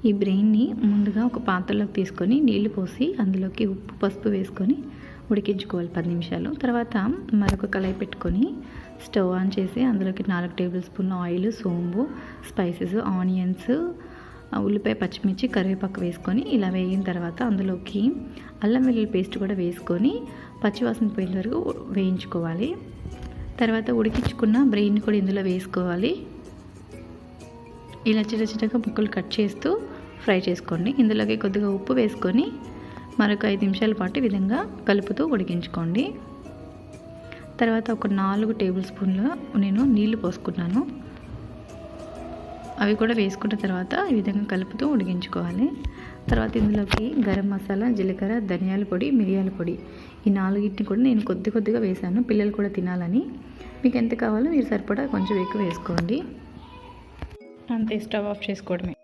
ఈ బ్రెయిన్ని ముందుగా ఒక పాత్రలోకి తీసుకొని నీళ్లు పోసి అందులోకి ఉప్పు పసుపు వేసుకొని ఉడికించుకోవాలి 10 నిమిషాలు. తర్వాత మరొక కళాయి పెట్టుకొని స్టవ్ ఆన్ చేసి అందులోకి 4 టేబుల్ స్పూన్ల ఆయిల్, సోంపు, స్పైసెస్, ఆనియన్స్, ఉల్లిపాయ, పచ్చిమిర్చి, కరివేపాకు వేసుకొని ఇలా వేగిన తర్వాత అందులోకి అల్లం వెల్లుల్లి పేస్ట్ కూడా వేసుకొని పచ్చివాసన పోయేంత వరకు వేయించుకోవాలి. తర్వాత ఉడికించుకున్న బ్రెయిన్ కూడా ఇందులో వేసుకోవాలి. ఇలా చిన్న చిన్నగా ముక్కలు కట్ చేస్తూ ఫ్రై చేసుకోండి. ఇందులోకి కొద్దిగా ఉప్పు వేసుకొని మరొక 5 నిమిషాల పాటు ఈ విధంగా కలుపుతూ ఉడికించుకోండి. తర్వాత ఒక 4 టేబుల్ స్పూన్లు నేను నీళ్లు పోసుకున్నాను. అవి కూడా వేసుకున్న తర్వాత ఈ విధంగా కలుపుతూ ఉడికించుకోవాలి. తర్వాత ఇందులోకి గరం మసాలా, జీలకర్ర, ధనియాల పొడి, మిరియాల పొడి ఈ 4టిని కూడా నేను కొద్దిగా వేసాను, పిల్లలు కూడా తినాలని. మీకు ఎంత కావాలో మీరు సరిపడా కొంచెం ఎక్కువ వేసుకోండి. అంతే, స్టవ్ ఆఫ్ చేసుకోవడమే.